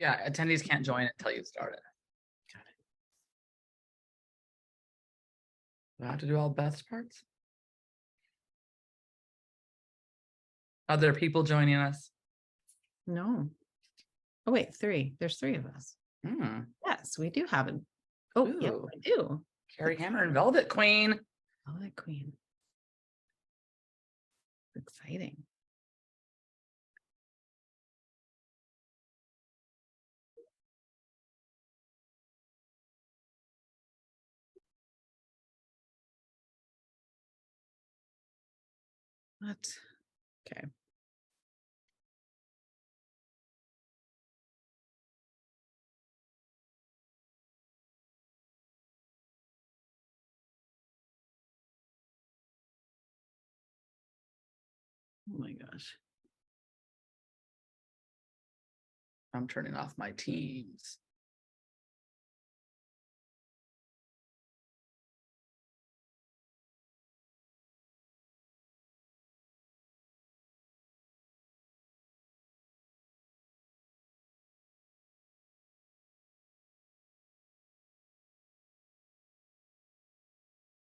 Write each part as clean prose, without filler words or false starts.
Yeah, attendees can't join until you start it. Got it. Do I have to do all Beth's parts? Are there people joining us? No. Oh, wait, 3. There's 3 of us. Yes, we do have it. Oh, yeah, Ooh. we do. Carrie Hammer and Velvet Queen. Velvet Queen. Exciting. What? Okay. Oh my gosh. I'm turning off my Teams.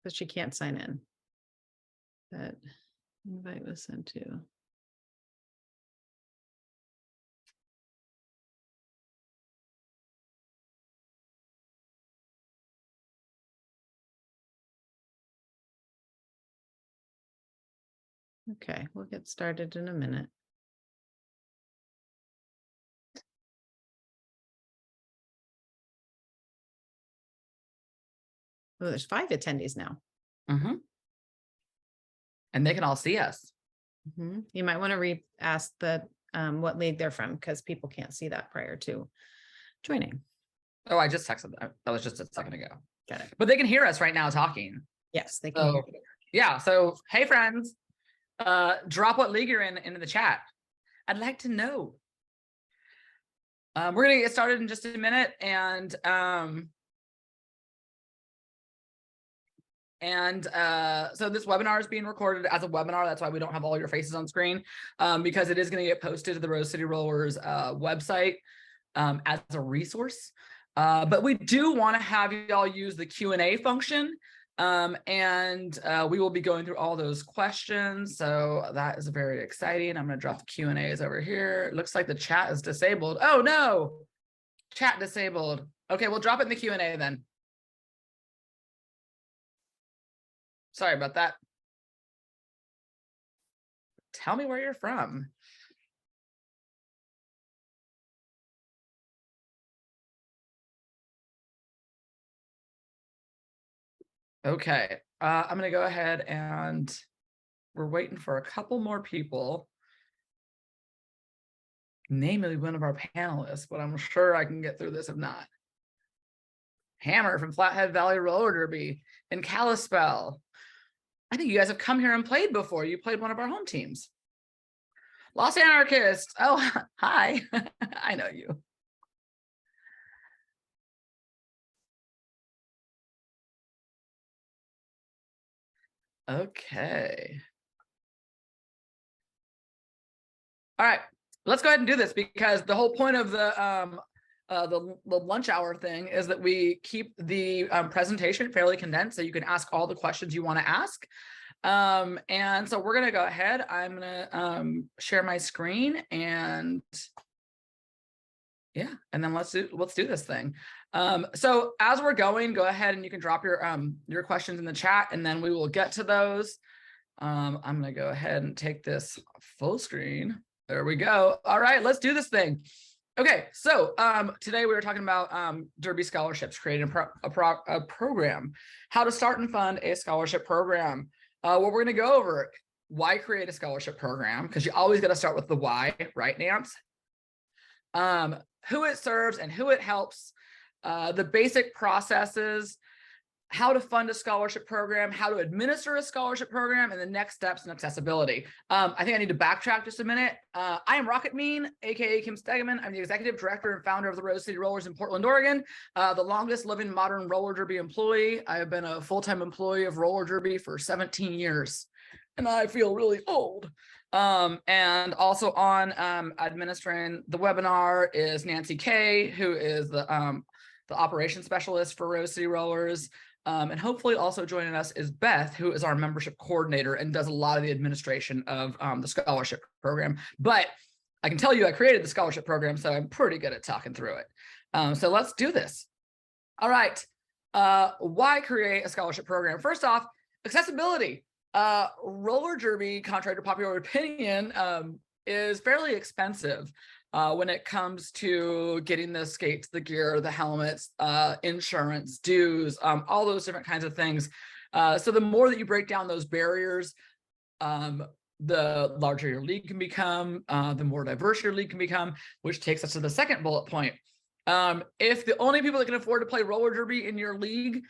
But she can't sign in. That invite was sent to. Okay, we'll get started in a minute. Oh, there's 5 attendees now. And they can all see us. You might want to ask what league they're from, because people can't see that prior to joining. Oh, I just texted them. That was just a second ago. Got it. But they can hear us right now talking. Yes, they can. So, yeah. So, hey, friends, drop what league you're in into the chat. I'd like to know. We're going to get started in just a minute. And so this webinar is being recorded as a webinar. That's why we don't have all your faces on screen, because it is going to get posted to the Rose City Rollers website as a resource. But we do want to have you all use the Q&A function, and we will be going through all those questions. So that is very exciting. I'm going to drop the Q&As over here. It looks like the chat is disabled. Oh, no. Chat disabled. Okay, we'll drop it in the Q&A then. Sorry about that. Tell me where you're from. Okay, I'm going to go ahead and we're waiting for a couple more people. Namely one of our panelists, but I'm sure I can get through this if not. Hammer from Flathead Valley Roller Derby in Kalispell. I think you guys have come here and played before. You played one of our home teams. Lost Anarchist. Oh, hi. I know you. Okay. All right, let's go ahead and do this, because the whole point of the lunch hour thing is that we keep the presentation fairly condensed so you can ask all the questions you want to ask. And so we're going to go ahead. I'm going to share my screen, and yeah, and then let's do this thing. So as we're going, go ahead and you can drop your questions in the chat, and then we will get to those. I'm going to go ahead and take this full screen. There we go. All right, let's do this thing. Okay, so today we were talking about Derby scholarships, creating a program, how to start and fund a scholarship program. What we're going to go over, why create a scholarship program, because you always got to start with the why, right, Nance? Who it serves and who it helps, the basic processes, how to fund a scholarship program, how to administer a scholarship program, and the next steps in accessibility. I think I need to backtrack just a minute. I am Rocket Mean, aka Kim Stegeman. I'm the executive director and founder of the Rose City Rollers in Portland, Oregon, the longest living modern roller derby employee. I have been a full-time employee of roller derby for 17 years. and I feel really old. And also on administering the webinar is Nancy Kay, who is the operations specialist for Rose City Rollers. And hopefully also joining us is Beth, who is our membership coordinator and does a lot of the administration of the scholarship program. But I can tell you I created the scholarship program, so I'm pretty good at talking through it. So let's do this. All right. Why create a scholarship program? First off, accessibility. Roller derby, contrary to popular opinion, is fairly expensive when it comes to getting the skates, the gear, the helmets, insurance, dues, all those different kinds of things. So the more that you break down those barriers, the larger your league can become, the more diverse your league can become, which takes us to the second bullet point. If the only people that can afford to play roller derby in your league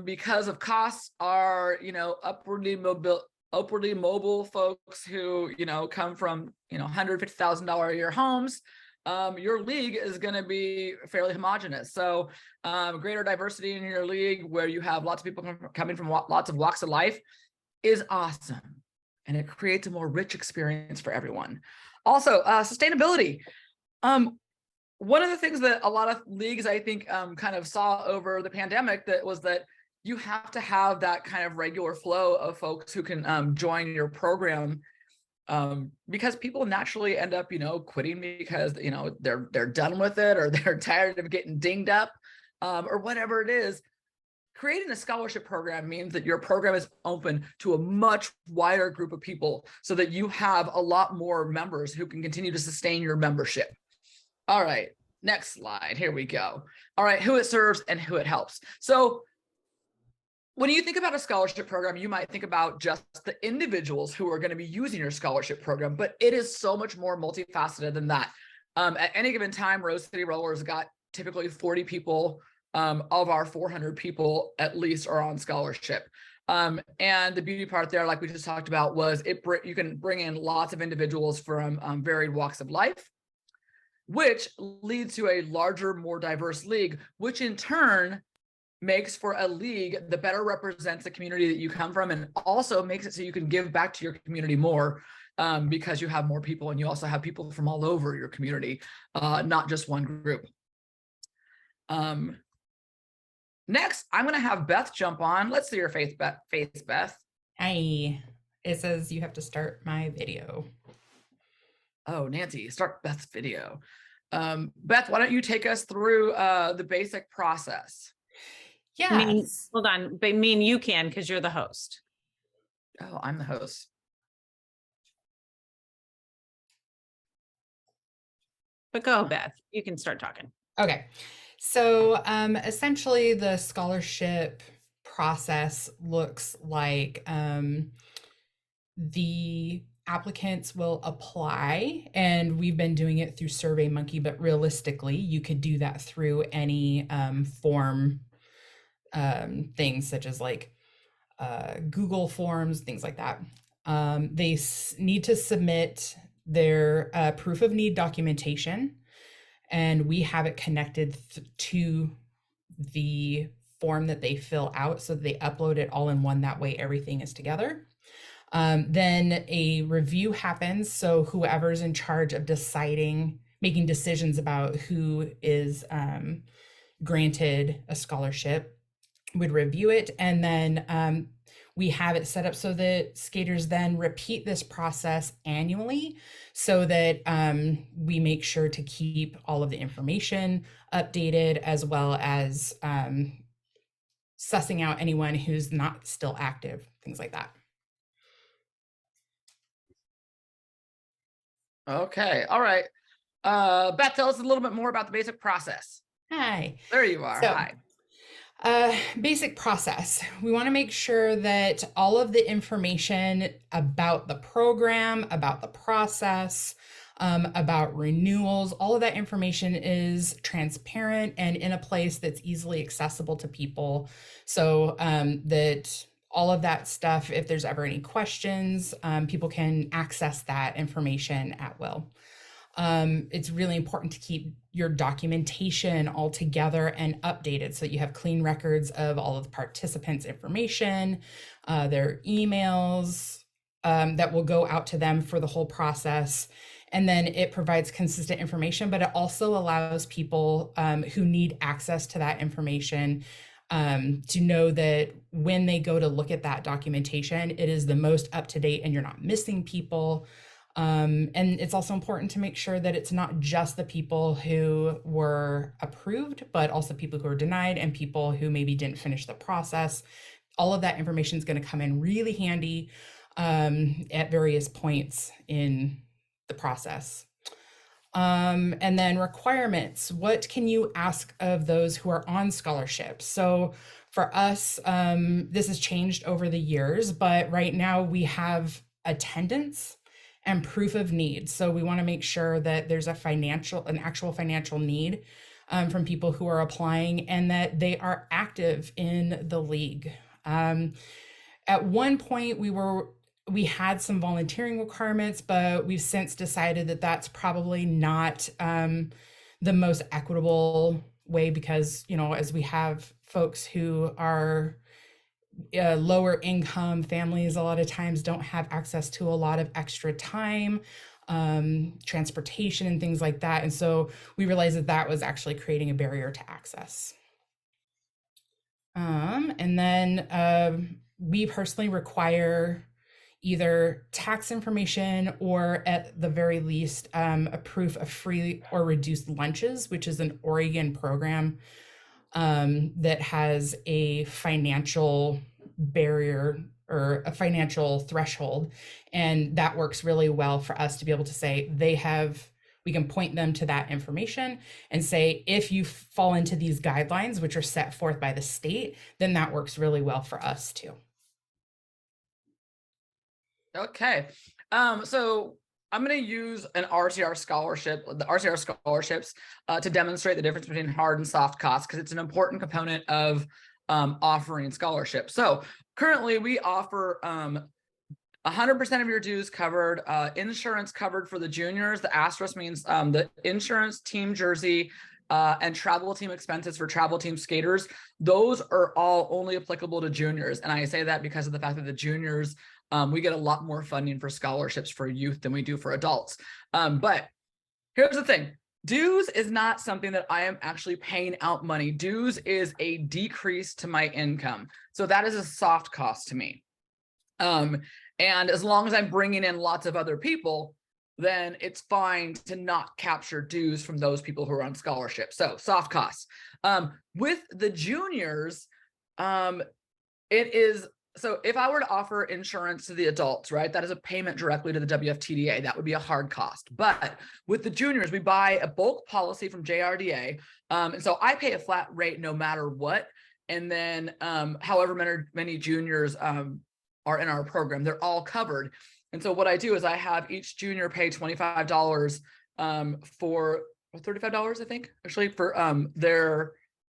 because of costs are, upwardly mobile folks who, come from, $150,000 a year homes, your league is going to be fairly homogenous. So greater diversity in your league where you have lots of people coming from lots of walks of life is awesome. And it creates a more rich experience for everyone. Also, sustainability. One of the things that a lot of leagues, I think, kind of saw over the pandemic that you have to have that kind of regular flow of folks who can join your program, because people naturally end up, quitting because, they're done with it, or they're tired of getting dinged up, or whatever it is. Creating a scholarship program means that your program is open to a much wider group of people so that you have a lot more members who can continue to sustain your membership. All right, next slide. Here we go. All right, who it serves and who it helps. So when you think about a scholarship program, you might think about just the individuals who are going to be using your scholarship program, but it is so much more multifaceted than that. At any given time, Rose City Rollers got typically 40 people of our 400 people at least are on scholarship. And the beauty part there, like we just talked about, was you can bring in lots of individuals from varied walks of life, which leads to a larger, more diverse league, which in turn makes for a league that better represents the community that you come from, and also makes it so you can give back to your community more, because you have more people and you also have people from all over your community, not just one group. Next, I'm going to have Beth jump on. Let's see your face, Beth. Hi. It says you have to start my video. Oh, Nancy, start Beth's video. Beth, why don't you take us through the basic process? Yes. Hold on, but you can, because you're the host. Oh, I'm the host. But go, Beth, you can start talking. Okay. So essentially the scholarship process looks like the applicants will apply, and we've been doing it through SurveyMonkey, but realistically you could do that through any form, things such as like Google Forms, things like that. They need to submit their proof of need documentation, and we have it connected to the form that they fill out, so they upload it all in one. That way everything is together. Then a review happens. So whoever's in charge of making decisions about who is granted a scholarship would review it. And then we have it set up so that skaters then repeat this process annually, so that we make sure to keep all of the information updated, as well as sussing out anyone who's not still active, things like that. Okay. All right. Beth, tell us a little bit more about the basic process. Hi. There you are. So, hi. Basic process. We want to make sure that all of the information about the program, about the process, about renewals, all of that information is transparent and in a place that's easily accessible to people, so that all of that stuff, if there's ever any questions, people can access that information at will. It's really important to keep your documentation all together and updated, so that you have clean records of all of the participants' information, their emails, that will go out to them for the whole process. And then it provides consistent information, but it also allows people who need access to that information to know that when they go to look at that documentation, it is the most up to date and you're not missing people. And it's also important to make sure that it's not just the people who were approved, but also people who are denied and people who maybe didn't finish the process. All of that information is going to come in really handy at various points in the process. And then requirements. What can you ask of those who are on scholarship? So for us, this has changed over the years, but right now we have attendance and proof of need. So we want to make sure that there's an actual financial need from people who are applying and that they are active in the league. At one point we had some volunteering requirements, but we've since decided that that's probably not the most equitable way because, as we have folks who are lower income families, a lot of times don't have access to a lot of extra time, transportation and things like that. And so we realized that that was actually creating a barrier to access. And then we personally require either tax information or at the very least a proof of free or reduced lunches, which is an Oregon program that has a financial barrier or a financial threshold. And that works really well for us to be able to say we can point them to that information and say, if you fall into these guidelines, which are set forth by the state, then that works really well for us too. Okay. So I'm going to use an RTR scholarship, the RTR scholarships, to demonstrate the difference between hard and soft costs, because it's an important component of offering scholarships. So currently we offer 100% of your dues covered, insurance covered for the juniors. The asterisk means the insurance, team jersey, and travel team expenses for travel team skaters. Those are all only applicable to juniors. And I say that because of the fact that the juniors, we get a lot more funding for scholarships for youth than we do for adults. But here's the thing. Dues is not something that I am actually paying out money. Dues is a decrease to my income. So that is a soft cost to me. And as long as I'm bringing in lots of other people, then it's fine to not capture dues from those people who are on scholarship. So soft costs. With the juniors, so if I were to offer insurance to the adults, right, that is a payment directly to the WFTDA. That would be a hard cost. But with the juniors, we buy a bulk policy from JRDA. And so I pay a flat rate no matter what. And then however many juniors are in our program, they're all covered. And so what I do is I have each junior pay $25 for $35, I think, actually, for their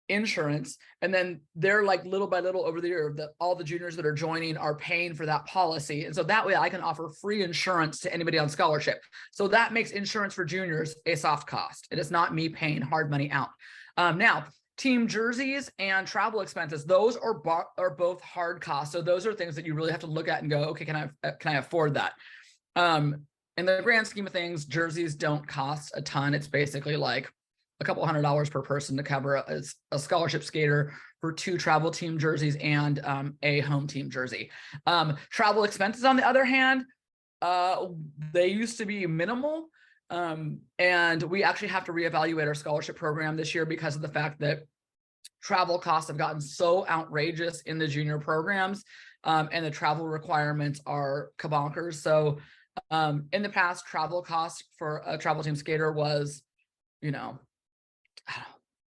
insurance. And then they're like little by little over the year that all the juniors that are joining are paying for that policy. And so that way I can offer free insurance to anybody on scholarship. So that makes insurance for juniors a soft cost. It is not me paying hard money out. Now, team jerseys and travel expenses, those are both hard costs. So those are things that you really have to look at and go, okay, can I afford that? In the grand scheme of things, jerseys don't cost a ton. It's basically like a couple $100 per person to cover a scholarship skater for 2 travel team jerseys and a home team jersey. Travel expenses, on the other hand, they used to be minimal. And we actually have to reevaluate our scholarship program this year because of the fact that travel costs have gotten so outrageous in the junior programs, and the travel requirements are kabonkers. So in the past, travel costs for a travel team skater was,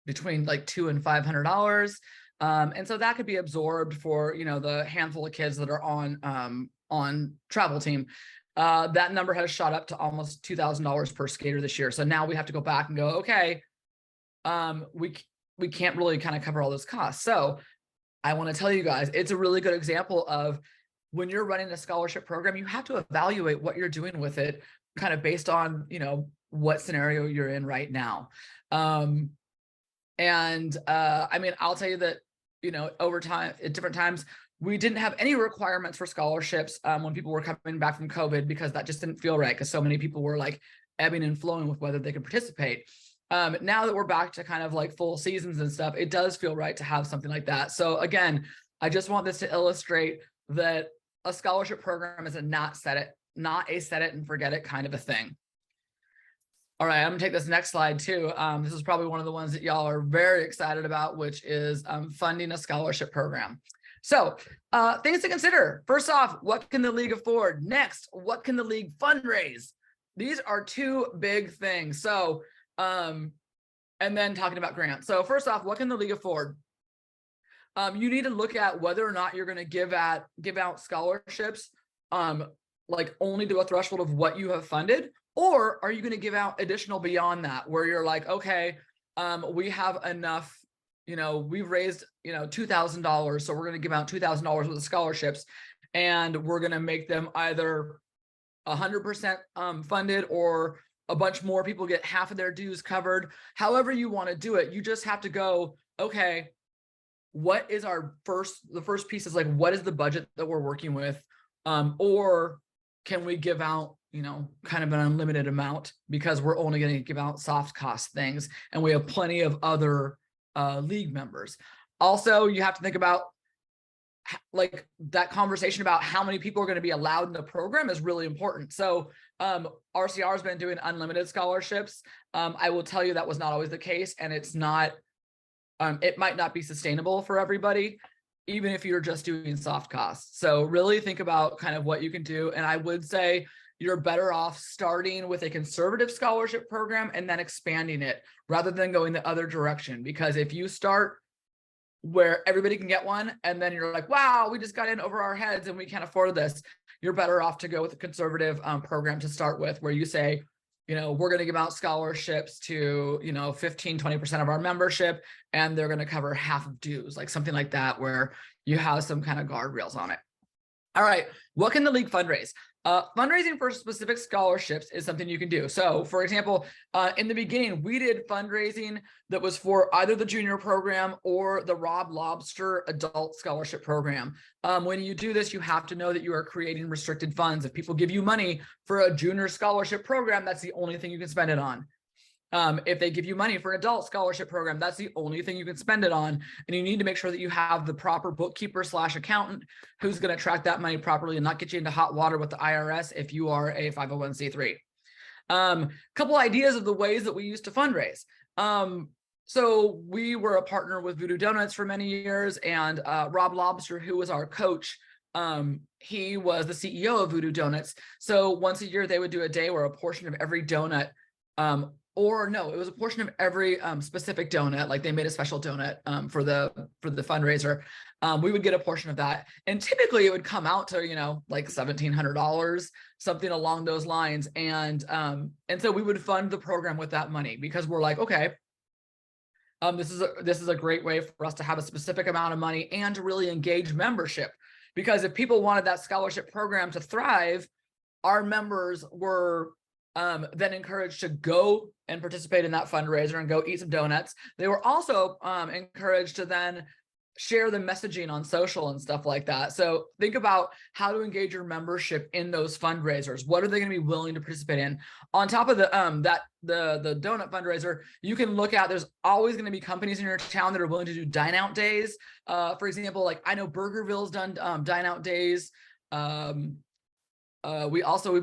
between like $200 and $500. And so that could be absorbed for, the handful of kids that are on travel team. That number has shot up to almost $2,000 per skater this year. So now we have to go back and go, okay, we can't really kind of cover all those costs. So I want to tell you guys, it's a really good example of when you're running a scholarship program, you have to evaluate what you're doing with it kind of based on, what scenario you're in right now. I mean, I'll tell you that, over time, at different times, we didn't have any requirements for scholarships when people were coming back from COVID, because that just didn't feel right, because so many people were like ebbing and flowing with whether they could participate. Now that we're back to kind of like full seasons and stuff, it does feel right to have something like that. So again, I just want this to illustrate that a scholarship program is not a set it and forget it kind of a thing. All right, I'm gonna take this next slide too. This is probably one of the ones that y'all are very excited about, which is funding a scholarship program. So things to consider. First off, what can the league afford? Next, what can the league fundraise? These are two big things. So, and then talking about grants. So first off, what can the league afford? You need to look at whether or not you're going to give out scholarships, like only to a threshold of what you have funded, or are you going to give out additional beyond that, where you're like, okay, we have enough, we've raised, $2,000, so we're going to give out $2,000 worth of scholarships, and we're going to make them either 100% funded, or a bunch more people get half of their dues covered. However you want to do it, you just have to go, okay, what is the first piece is like, what is the budget that we're working with? Or can we give out, kind of an unlimited amount, because we're only going to give out soft cost things, and we have plenty of other league members. Also, you have to think about like that conversation about how many people are going to be allowed in the program is really important. So RCR has been doing unlimited scholarships. I will tell you that was not always the case, and it's not, it might not be sustainable for everybody, even if you're just doing soft costs. So really think about kind of what you can do. And I would say you're better off starting with a conservative scholarship program and then expanding it, rather than going the other direction. Because if you start where everybody can get one, and then you're like, wow, we just got in over our heads and we can't afford this, you're better off to go with a conservative program to start with, where you say, we're going to give out scholarships to, 15-20% of our membership, and they're going to cover half of dues, like something like that, where you have some kind of guardrails on it. All right, what can the league fundraise? Fundraising for specific scholarships is something you can do. So for example, in the beginning, we did fundraising that was for either the junior program or the Rob Lobster adult scholarship program. When you do this, you have to know that you are creating restricted funds. If people give you money for a junior scholarship program, that's the only thing you can spend it on. If they give you money for an adult scholarship program, that's the only thing you can spend it on. And you need to make sure that you have the proper bookkeeper / accountant who's going to track that money properly and not get you into hot water with the IRS if you are a 501c3. Couple ideas of the ways that we used to fundraise. So we were a partner with Voodoo Donuts for many years, and Rob Lobster, who was our coach, he was the CEO of Voodoo Donuts. So once a year, they would do a day where a portion of every donut, or no, it was a portion of every specific donut, like they made a special donut for the fundraiser. We would get a portion of that, and typically it would come out to like $1,700, something along those lines. And so we would fund the program with that money, because we're like, okay, this is a great way for us to have a specific amount of money and to really engage membership. Because if people wanted that scholarship program to thrive, our members were then encouraged to go and participate in that fundraiser and go eat some donuts. They were also encouraged to then share the messaging on social and stuff like that. So think about how to engage your membership in those fundraisers. What are they going to be willing to participate in? On top of the donut fundraiser, you can look at, there's always going to be companies in your town that are willing to do dine out days. For example, like I know Burgerville's done dine out days. We've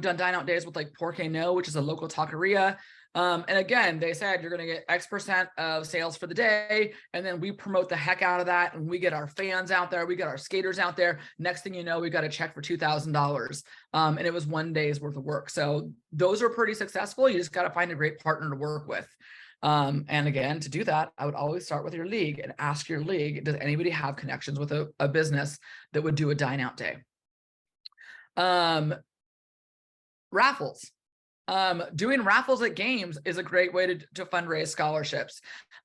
done dine out days with like Porque No, which is a local taqueria. And again, they said you're going to get X% of sales for the day. And then we promote the heck out of that. And we get our fans out there. We get our skaters out there. Next thing you know, we got a check for $2,000. And it was one day's worth of work. So those are pretty successful. You just got to find a great partner to work with. And again, to do that, I would always start with your league and ask your league, does anybody have connections with a business that would do a dine out day? Raffles. Doing raffles at games is a great way to fundraise scholarships.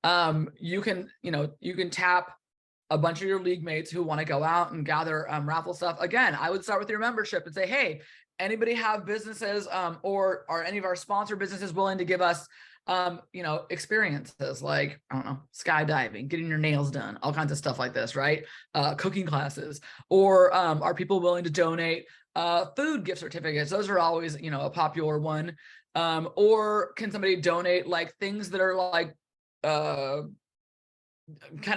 You can tap a bunch of your league mates who want to go out and gather raffle stuff. Again, I would start with your membership and say, hey, anybody have businesses or are any of our sponsor businesses willing to give us you know, experiences like, I don't know, skydiving, getting your nails done, all kinds of stuff like this, right? Cooking classes, or are people willing to donate food gift certificates? Those are always, you know, a popular one. Or can somebody donate like things that are like kind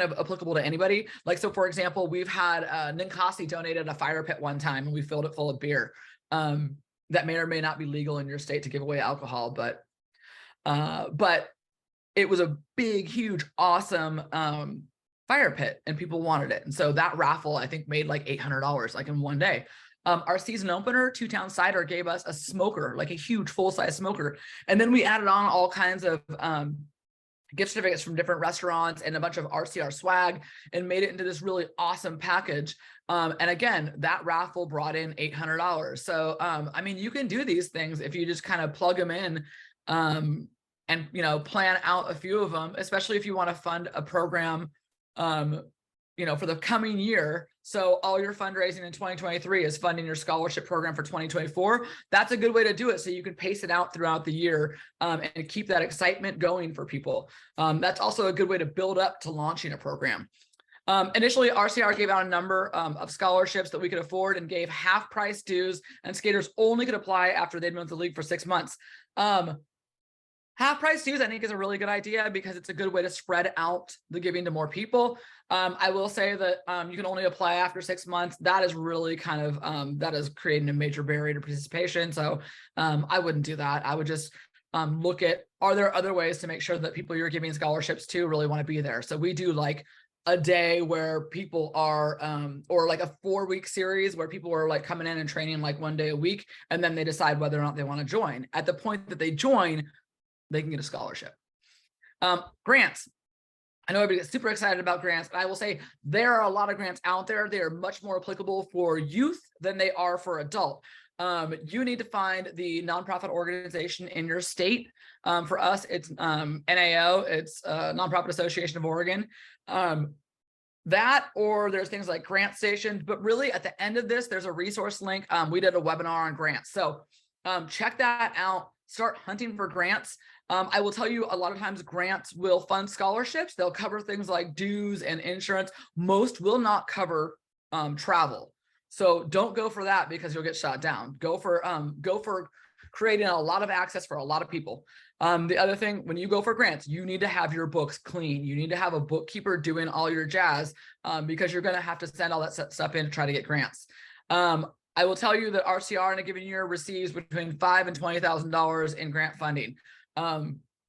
of applicable to anybody? Like, so for example, we've had Ninkasi donated a fire pit one time and we filled it full of beer. That may or may not be legal in your state to give away alcohol, but it was a big, huge, awesome fire pit and people wanted it. And so that raffle, I think, made like $800 like in one day. Our season opener, Two Town Cider, gave us a smoker, like a huge full-size smoker. And then we added on all kinds of gift certificates from different restaurants and a bunch of RCR swag and made it into this really awesome package. And again, that raffle brought in $800. So, I mean, you can do these things if you just kind of plug them in and, you know, plan out a few of them, especially if you want to fund a program, you know, for the coming year. So all your fundraising in 2023 is funding your scholarship program for 2024. That's a good way to do it. So you can pace it out throughout the year and keep that excitement going for people. That's also a good way to build up to launching a program. Initially, RCR gave out a number of scholarships that we could afford and gave half price dues, and skaters only could apply after they'd been with the league for 6 months. Half price dues, I think, is a really good idea because it's a good way to spread out the giving to more people. I will say that you can only apply after 6 months. That is really kind of, that is creating a major barrier to participation. So I wouldn't do that. I would just look at, are there other ways to make sure that people you're giving scholarships to really want to be there? So we do like a day where people are, or like a 4-week series where people are like coming in and training like 1 day a week, and then they decide whether or not they want to join. At the point that they join, they can get a scholarship. Grants. I know everybody gets super excited about grants, but I will say there are a lot of grants out there. They are much more applicable for youth than they are for adult. You need to find the nonprofit organization in your state. For us, it's NAO, it's Nonprofit Association of Oregon. That, or there's things like Grant Station, but really at the end of this, there's a resource link. We did a webinar on grants. So check that out, start hunting for grants. I will tell you, a lot of times grants will fund scholarships. They'll cover things like dues and insurance. Most will not cover travel. So don't go for that because you'll get shot down. Go for creating a lot of access for a lot of people. The other thing, when you go for grants, you need to have your books clean. You need to have a bookkeeper doing all your jazz because you're going to have to send all that stuff in to try to get grants. I will tell you that RCR in a given year receives between $5,000 and $20,000 in grant funding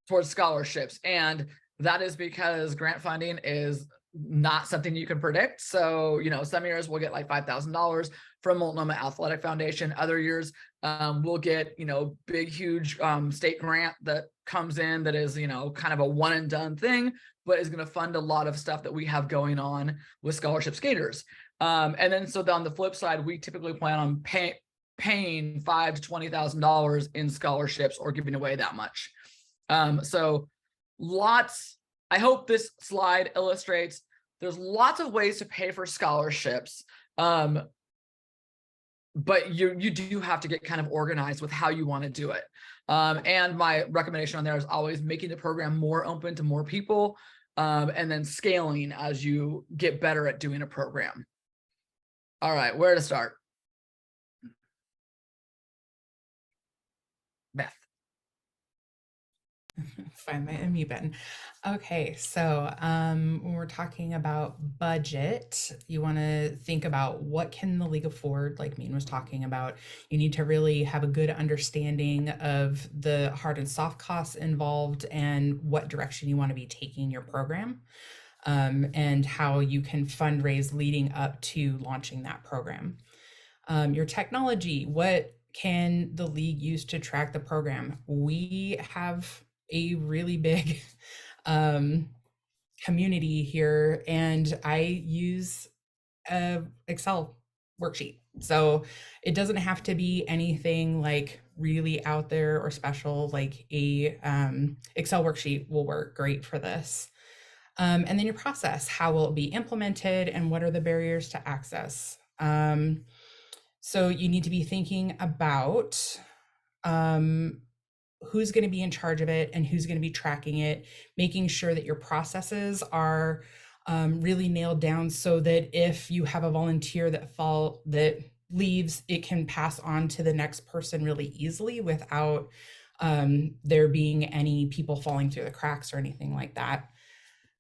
towards scholarships. And that is because grant funding is not something you can predict. So, you know, some years we'll get like $5,000 from Multnomah Athletic Foundation. Other years we'll get, you know, big, huge state grant that comes in that is, you know, kind of a one and done thing, but is going to fund a lot of stuff that we have going on with scholarship skaters. And then so on the flip side, we typically plan on paying $5,000 to $20,000 in scholarships or giving away that much. So lots, I hope this slide illustrates there's lots of ways to pay for scholarships. But you do have to get kind of organized with how you want to do it. And my recommendation on there is always making the program more open to more people, and then scaling as you get better at doing a program. All right, where to start? Beth. Find my unmute button. Okay, so when we're talking about budget, you want to think about what can the league afford, like Mean was talking about. You need to really have a good understanding of the hard and soft costs involved and what direction you want to be taking your program, and how you can fundraise leading up to launching that program. Your technology, what can the league use to track the program? We have a really big community here, and I use a Excel worksheet. So it doesn't have to be anything like really out there or special. Like a Excel worksheet will work great for this. And then your process, how will it be implemented and what are the barriers to access? So you need to be thinking about who's going to be in charge of it and who's going to be tracking it, making sure that your processes are really nailed down so that if you have a volunteer that leaves, it can pass on to the next person really easily without there being any people falling through the cracks or anything like that.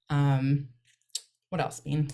What else, Bean?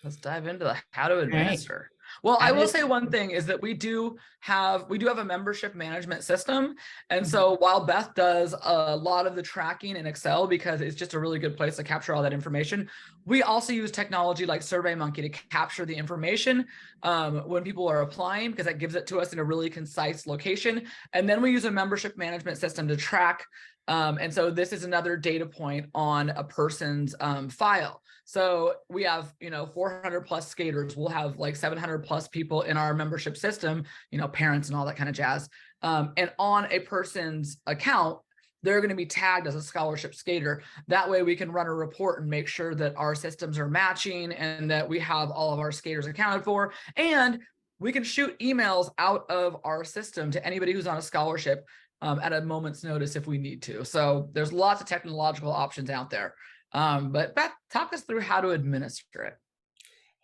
Let's dive into the how to Right. administer. Well, I How to will say one thing is that we do have a membership management system. And Mhm. so while Beth does a lot of the tracking in Excel because it's just a really good place to capture all that information, we also use technology like SurveyMonkey to capture the information when people are applying, because that gives it to us in a really concise location. And then we use a membership management system to track. And so this is another data point on a person's file. So we have, 400 plus skaters. We'll have like 700 plus people in our membership system, parents and all that kind of jazz. And on a person's account, they're going to be tagged as a scholarship skater. That way we can run a report and make sure that our systems are matching and that we have all of our skaters accounted for. And we can shoot emails out of our system to anybody who's on a scholarship at a moment's notice if we need to. So there's lots of technological options out there. But Beth, talk us through how to administer it.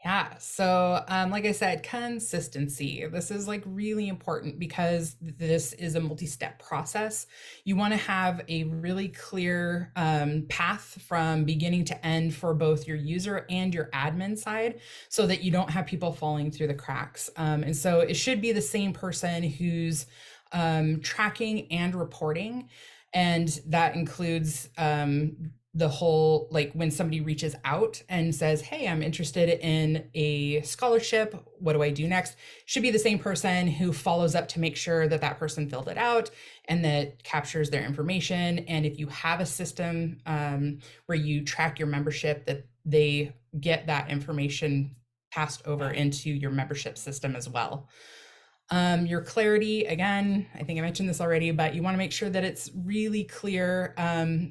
Yeah. So, like I said, consistency. This is like really important because this is a multi-step process. You want to have a really clear path from beginning to end for both your user and your admin side so that you don't have people falling through the cracks. And so it should be the same person who's tracking and reporting. And that includes the whole, like when somebody reaches out and says, hey, I'm interested in a scholarship, what do I do next? Should be the same person who follows up to make sure that that person filled it out and that captures their information. And if you have a system where you track your membership, that they get that information passed over into your membership system as well. Your clarity, again, I think I mentioned this already, but you want to make sure that it's really clear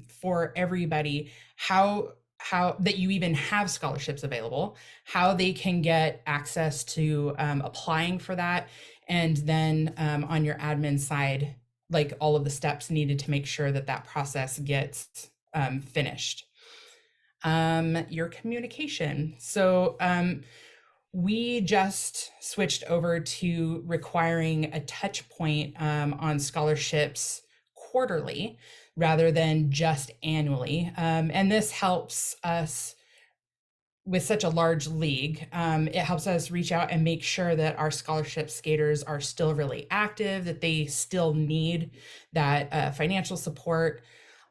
for everybody how that you even have scholarships available, how they can get access to applying for that, and then on your admin side, like all of the steps needed to make sure that that process gets finished. Your communication. So we just switched over to requiring a touch point on scholarships quarterly rather than just annually. And this helps us with such a large league. It helps us reach out and make sure that our scholarship skaters are still really active, that they still need that financial support.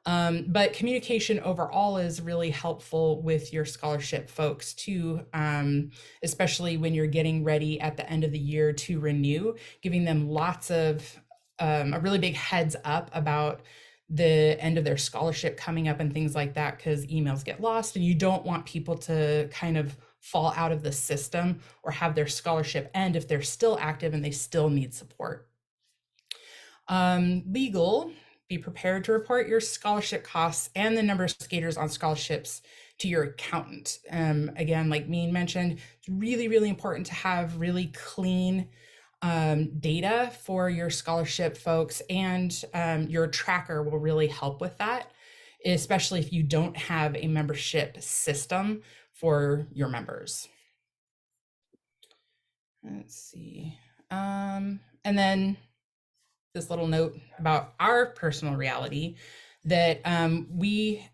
But communication overall is really helpful with your scholarship folks too, especially when you're getting ready at the end of the year to renew, giving them lots of a really big heads up about the end of their scholarship coming up and things like that, because emails get lost and you don't want people to kind of fall out of the system or have their scholarship end if they're still active and they still need support. Legal. Be prepared to report your scholarship costs and the number of skaters on scholarships to your accountant. Again, like Mean mentioned, it's really, really important to have really clean data for your scholarship folks, and your tracker will really help with that, especially if you don't have a membership system for your members. Let's see. And then this little note about our personal reality that we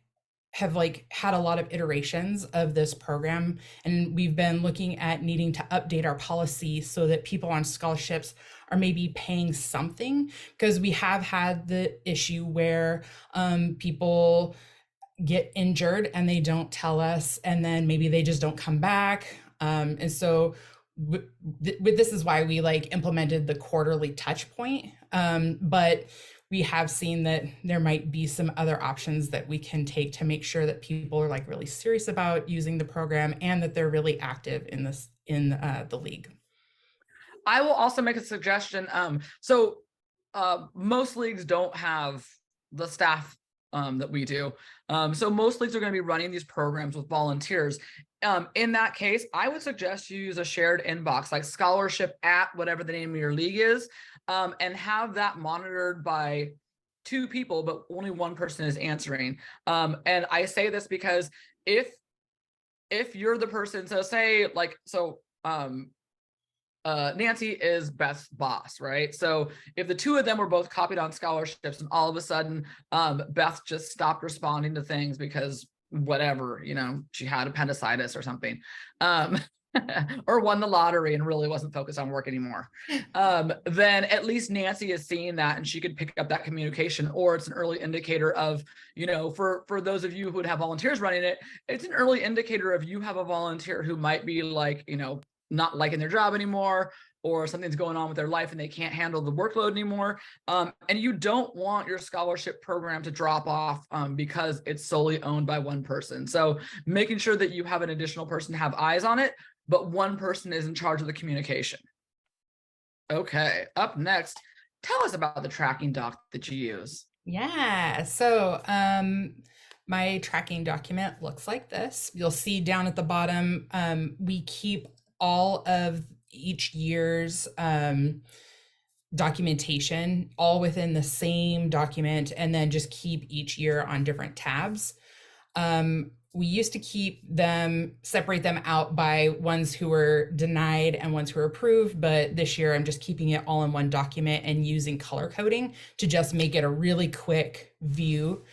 have like had a lot of iterations of this program, and we've been looking at needing to update our policy so that people on scholarships are maybe paying something, because we have had the issue where people get injured and they don't tell us, and then maybe they just don't come back. And so this is why we like implemented the quarterly touch point. But we have seen that there might be some other options that we can take to make sure that people are like really serious about using the program and that they're really active in this, in the league. I will also make a suggestion. Most leagues don't have the staff that we do. So most leagues are going to be running these programs with volunteers. In that case, I would suggest you use a shared inbox, like scholarship at whatever the name of your league is, and have that monitored by 2 people, but only 1 person is answering. And I say this because if you're the person, so say like, Nancy is Beth's boss, right? So if the 2 of them were both copied on scholarships and all of a sudden Beth just stopped responding to things because whatever, she had appendicitis or something, or won the lottery and really wasn't focused on work anymore, then at least Nancy is seeing that and she could pick up that communication, or it's an early indicator of, for those of you who would have volunteers running it, it's an early indicator of you have a volunteer who might be like, not liking their job anymore, or something's going on with their life and they can't handle the workload anymore. And you don't want your scholarship program to drop off because it's solely owned by 1 person. So making sure that you have an additional person to have eyes on it, but 1 person is in charge of the communication. Okay, up next, tell us about the tracking doc that you use. Yeah, so my tracking document looks like this. You'll see down at the bottom, we keep all of each year's documentation all within the same document, and then just keep each year on different tabs. We used to separate them out by ones who were denied and ones who were approved, but this year I'm just keeping it all in one document and using color coding to just make it a really quick view.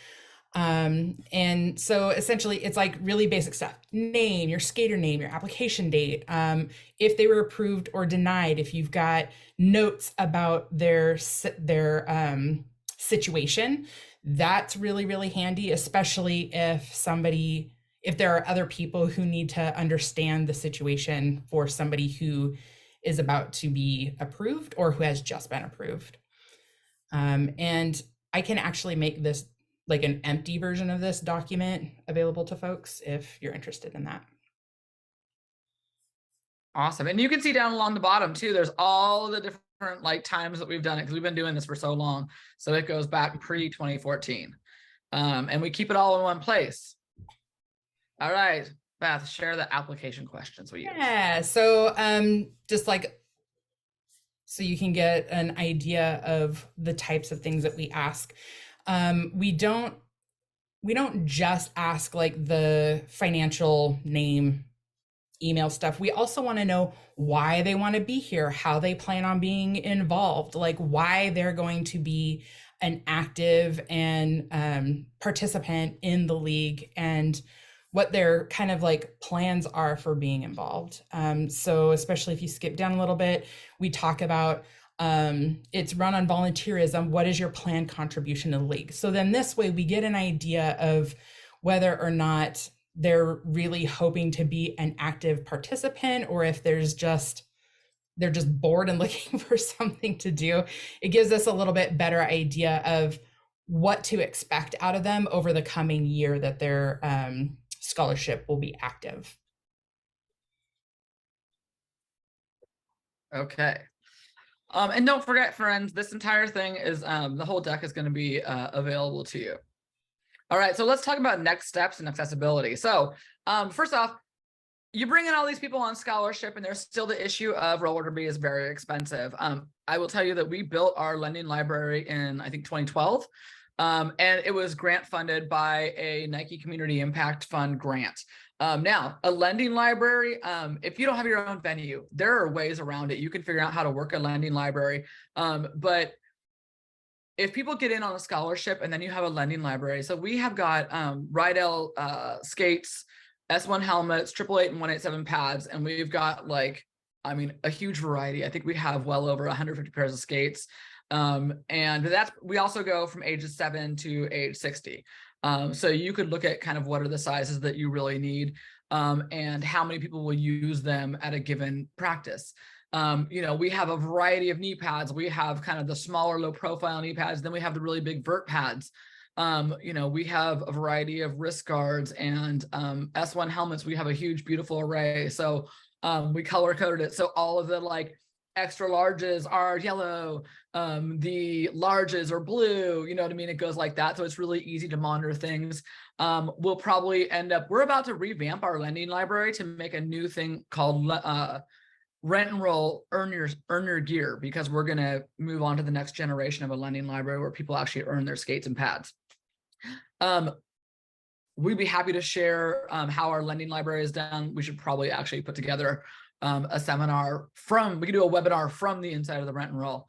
And so essentially it's like really basic stuff: name, your skater name, your application date, if they were approved or denied, if you've got notes about their situation, that's really, really handy, especially if there are other people who need to understand the situation for somebody who is about to be approved or who has just been approved. And I can actually make this like an empty version of this document available to folks if you're interested in that. Awesome. And you can see down along the bottom too, there's all the different like times that we've done it, because we've been doing this for so long. So it goes back pre-2014. And we keep it all in one place. All right, Beth, share the application questions we use. Yeah, so just like, so you can get an idea of the types of things that we ask. We don't just ask like the financial name, email stuff. We also want to know why they want to be here, how they plan on being involved, like why they're going to be an active and participant in the league, and what their kind of like plans are for being involved. So especially if you skip down a little bit, we talk about it's run on volunteerism. What is your planned contribution to the league? So then this way we get an idea of whether or not they're really hoping to be an active participant, or if they're just bored and looking for something to do. It gives us a little bit better idea of what to expect out of them over the coming year that their scholarship will be active. Okay. And don't forget, friends, this entire thing is the whole deck is going to be available to you. All right, so let's talk about next steps and accessibility. So first off, you bring in all these people on scholarship and there's still the issue of roller derby is very expensive. I will tell you that we built our lending library in, I think, 2012. And it was grant funded by a Nike Community Impact Fund grant. Now, a lending library, if you don't have your own venue, there are ways around it. You can figure out how to work a lending library. But if people get in on a scholarship and then you have a lending library, so we have got Rydell skates, S1 helmets, 888 and 187 pads, and we've got like, I mean, a huge variety. I think we have well over 150 pairs of skates. And we also go from ages 7 to age 60. So you could look at kind of what are the sizes that you really need, and how many people will use them at a given practice. We have a variety of knee pads. We have kind of the smaller, low profile knee pads. Then we have the really big vert pads. We have a variety of wrist guards and S1 helmets. We have a huge, beautiful array. So we color coded it. So all of the like extra larges are yellow, the larges are blue, you know what I mean? It goes like that. So it's really easy to monitor things. We'll probably we're about to revamp our lending library to make a new thing called rent and roll, earn your gear, because we're going to move on to the next generation of a lending library where people actually earn their skates and pads. We'd be happy to share how our lending library is done. We should probably actually put together a seminar we could do a webinar from the inside of the rent and roll,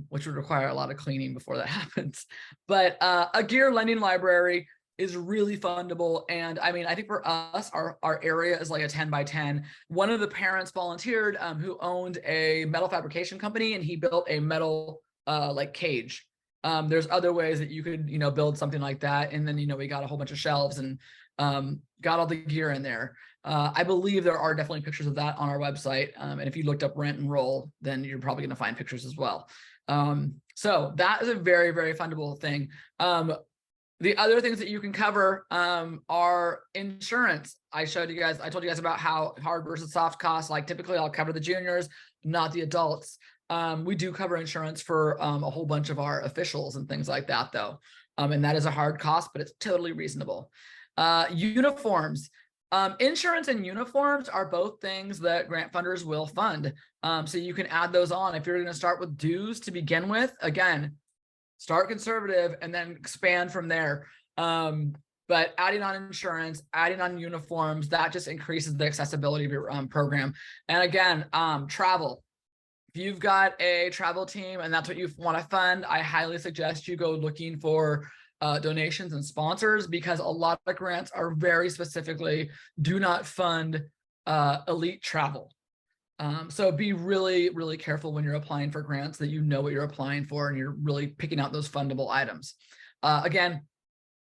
which would require a lot of cleaning before that happens. But a gear lending library is really fundable. And I mean, I think for us, our area is like a 10 by 10. One of the parents volunteered who owned a metal fabrication company, and he built a metal like cage. There's other ways that you could, build something like that. And then, we got a whole bunch of shelves and got all the gear in there. I believe there are definitely pictures of that on our website. And if you looked up rent and roll, then you're probably going to find pictures as well. So that is a very, very fundable thing. The other things that you can cover are insurance. I told you guys about how hard versus soft costs. Like typically I'll cover the juniors, not the adults. We do cover insurance for a whole bunch of our officials and things like that though. And that is a hard cost, but it's totally reasonable. Uniforms. Insurance and uniforms are both things that grant funders will fund. So you can add those on. If you're going to start with dues to begin with, again, start conservative and then expand from there. But adding on insurance, adding on uniforms, that just increases the accessibility of your program. And again, travel. If you've got a travel team and that's what you want to fund, I highly suggest you go looking for donations and sponsors, because a lot of grants are very specifically do not fund elite travel. So be really, really careful when you're applying for grants that you know what you're applying for and you're really picking out those fundable items. Again,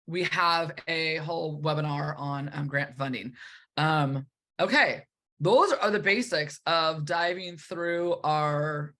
we have a whole webinar on grant funding. Okay, those are the basics of diving through our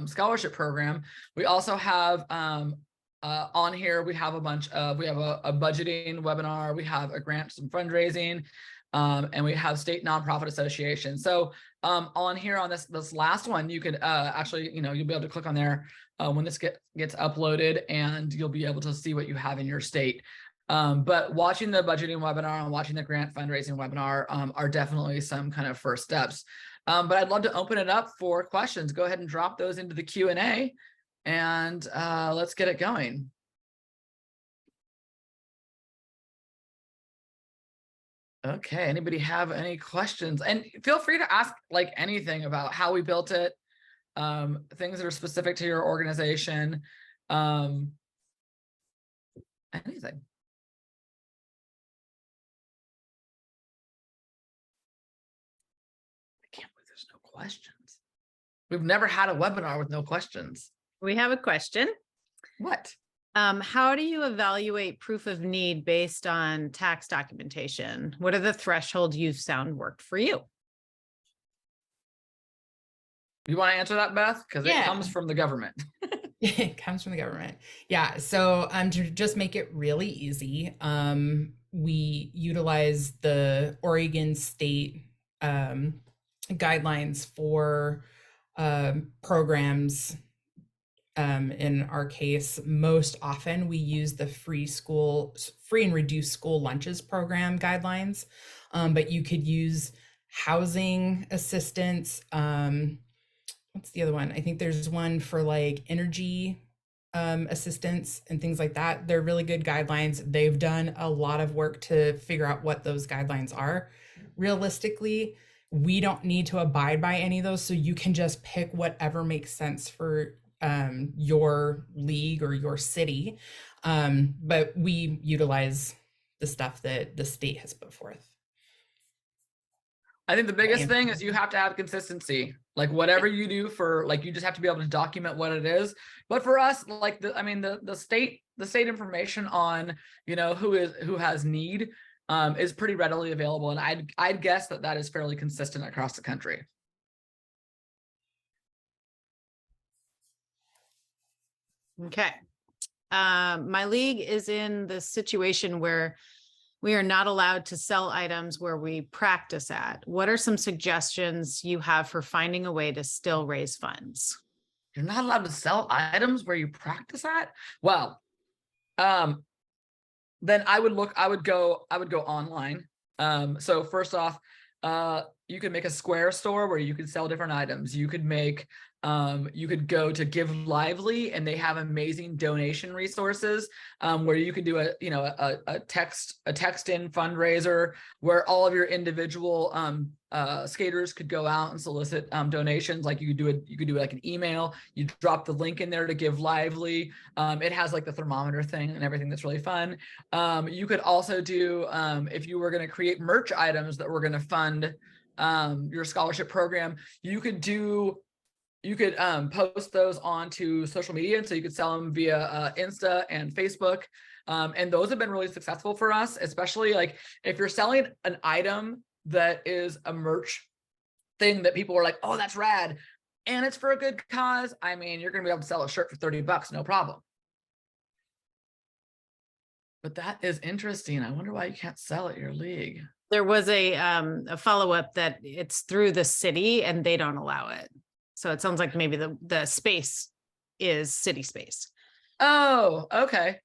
scholarship program. We also have on here, we have a budgeting webinar, we have a grants and fundraising, and we have state nonprofit association. So on here on this last one, you could actually, you'll be able to click on there when this gets uploaded, and you'll be able to see what you have in your state. But watching the budgeting webinar and watching the grant fundraising webinar are definitely some kind of first steps. But I'd love to open it up for questions. Go ahead and drop those into the Q&A, and let's get it going. Okay, anybody have any questions? And feel free to ask like anything about how we built it, things that are specific to your organization, anything. I can't believe there's no questions. We've never had a webinar with no questions. We have a question. What? How do you evaluate proof of need based on tax documentation? What are the thresholds you've found worked for you? You want to answer that, Beth? Because it comes from the government. It comes from the government. Yeah. So to just make it really easy, we utilize the Oregon State guidelines for programs. In our case, most often we use the free and reduced school lunches program guidelines, but you could use housing assistance. What's the other one? I think there's one for like energy assistance and things like that. They're really good guidelines. They've done a lot of work to figure out what those guidelines are. Realistically, we don't need to abide by any of those, so you can just pick whatever makes sense for your league or your city, but we utilize the stuff that the state has put forth. I think the biggest thing is you have to have consistency. Like whatever you do you just have to be able to document what it is. But for us, like the state information on who has need is pretty readily available, and I'd guess that is fairly consistent across the country. Okay. My league is in the situation where we are not allowed to sell items where we practice at. What are some suggestions you have for finding a way to still raise funds? You're not allowed to sell items where you practice at? Well, then I would go online. So first off, you could make a Square store where you could sell different items. You could make, you could go to Give Lively, and they have amazing donation resources, where you could do a text in fundraiser where all of your individual skaters could go out and solicit donations. Like you could do like an email, you drop the link in there to Give Lively. It has like the thermometer thing and everything that's really fun. You could also do, if you were going to create merch items that were going to fund your scholarship program, you could post those onto social media, and so you could sell them via Insta and Facebook. And those have been really successful for us, especially like if you're selling an item that is a merch thing that people are like, oh, that's rad, and it's for a good cause. I mean, you're going to be able to sell a shirt for $30, no problem. But that is interesting. I wonder why you can't sell at your league. There was a follow-up that it's through the city and they don't allow it. So it sounds like maybe the space is city space. Oh, okay.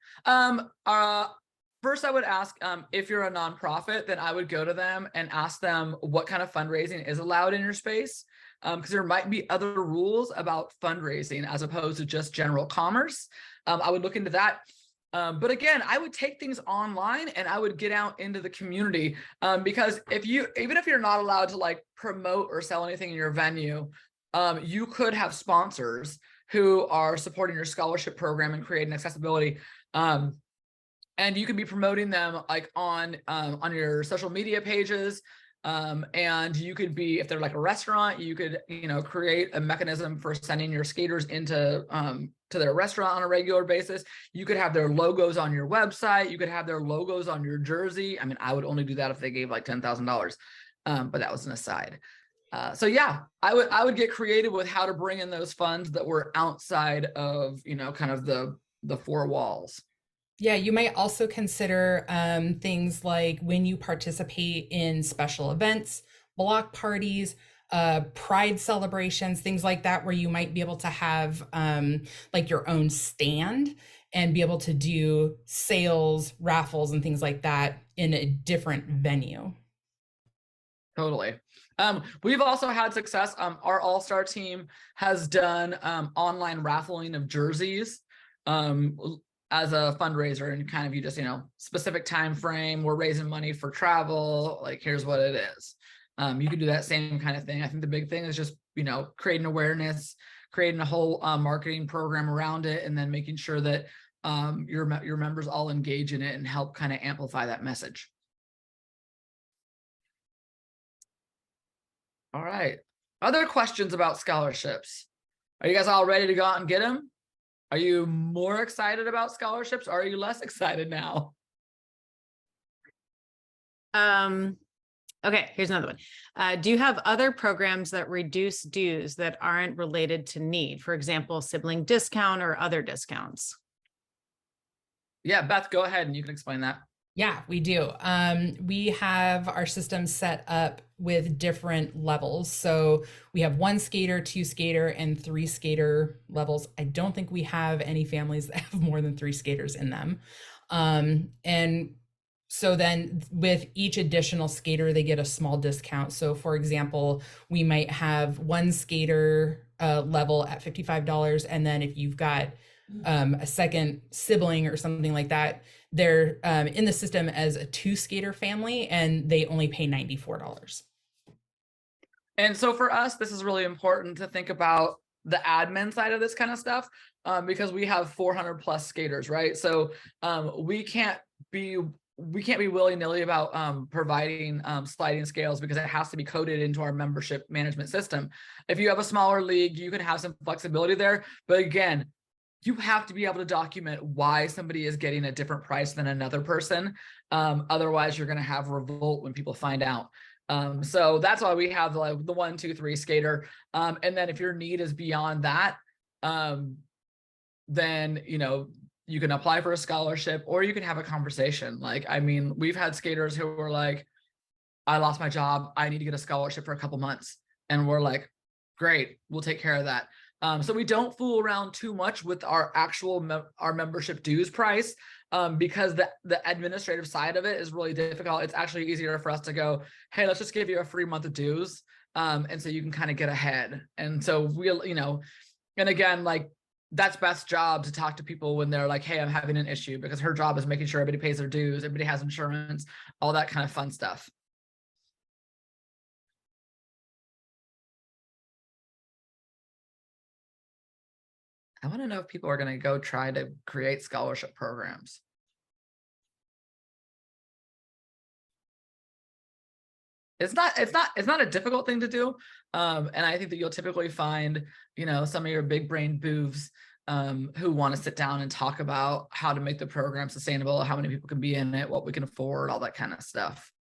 First I would ask, if you're a nonprofit, then I would go to them and ask them what kind of fundraising is allowed in your space. Because there might be other rules about fundraising as opposed to just general commerce. I would look into that. But again, I would take things online and I would get out into the community, because even if you're not allowed to like promote or sell anything in your venue, you could have sponsors who are supporting your scholarship program and creating accessibility. And you could be promoting them like on your social media pages. And you could be, if they're like a restaurant, you could, create a mechanism for sending your skaters into to their restaurant on a regular basis. You could have their logos on your website. You could have their logos on your jersey. I mean, I would only do that if they gave like $10,000, but that was an aside. So yeah, I would get creative with how to bring in those funds that were outside of, kind of the four walls. Yeah, you might also consider things like when you participate in special events, block parties, pride celebrations, things like that, where you might be able to have like your own stand and be able to do sales, raffles, and things like that in a different venue. Totally. We've also had success. Our all-star team has done online raffling of jerseys as a fundraiser, and kind of, you just, specific time frame, we're raising money for travel, like here's what it is. You can do that same kind of thing. I think the big thing is just, creating awareness, creating a whole marketing program around it, and then making sure that your members all engage in it and help kind of amplify that message. All right. Other questions about scholarships? Are you guys all ready to go out and get them? Are you more excited about scholarships, or are you less excited now? Okay, here's another one. Do you have other programs that reduce dues that aren't related to need? For example, sibling discount or other discounts? Yeah, Beth, go ahead and you can explain that. Yeah, we do. We have our system set up with different levels. So we have 1 skater, 2 skater, and 3 skater levels. I don't think we have any families that have more than 3 skaters in them. And so then with each additional skater, they get a small discount. So for example, we might have 1 skater level at $55. And then if you've got a second sibling or something like that, they're in the system as a 2 skater family, and they only pay $94. And so for us, this is really important to think about the admin side of this kind of stuff, because we have 400 plus skaters, right? So we can't be willy-nilly about providing sliding scales, because it has to be coded into our membership management system. If you have a smaller league, you can have some flexibility there. But again, you have to be able to document why somebody is getting a different price than another person. Otherwise, you're going to have revolt when people find out. So that's why we have like the 1, 2, 3 skater. And then if your need is beyond that, then, you can apply for a scholarship, or you can have a conversation. Like, I mean, we've had skaters who were like, I lost my job, I need to get a scholarship for a couple months. And we're like, great, we'll take care of that. So we don't fool around too much with our actual our membership dues price, because the administrative side of it is really difficult. It's actually easier for us to go, hey, let's just give you a free month of dues. And so you can kind of get ahead. And so we'll, and again, like that's Beth's job to talk to people when they're like, hey, I'm having an issue, because her job is making sure everybody pays their dues, everybody has insurance, all that kind of fun stuff. I want to know if people are going to go try to create scholarship programs. It's not a difficult thing to do. And I think that you'll typically find, some of your big brain boofs who want to sit down and talk about how to make the program sustainable, how many people can be in it, what we can afford, all that kind of stuff.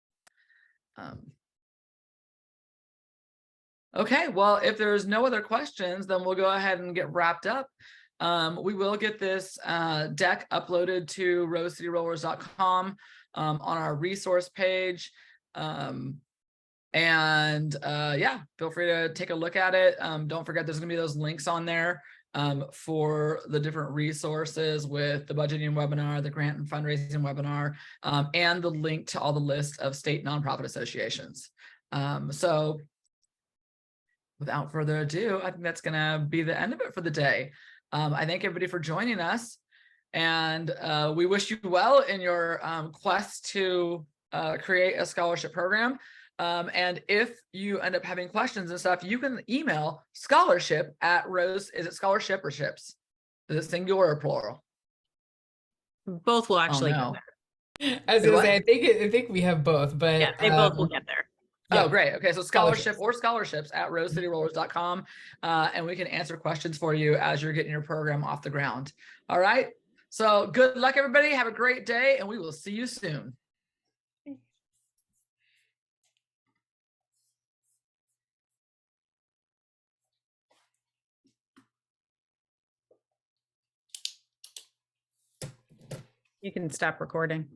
Okay, well, if there's no other questions, then we'll go ahead and get wrapped up. We will get this deck uploaded to rosecityrollers.com on our resource page. Yeah, feel free to take a look at it. Don't forget, there's gonna be those links on there for the different resources with the budgeting webinar, the grant and fundraising webinar, and the link to all the list of state nonprofit associations. So without further ado, I think that's gonna be the end of it for the day. I thank everybody for joining us, and we wish you well in your quest to create a scholarship program. And if you end up having questions and stuff, you can email scholarship at Rose. Is it scholarship or ships? Is it singular or plural? Both will actually no. get there. I was gonna say, I think we have both, but yeah, they both will get there. Oh, great. Okay, so scholarship or scholarships at rosecityrollers.com, and we can answer questions for you as you're getting your program off the ground. All right. So good luck, everybody. Have a great day, and we will see you soon. You can stop recording.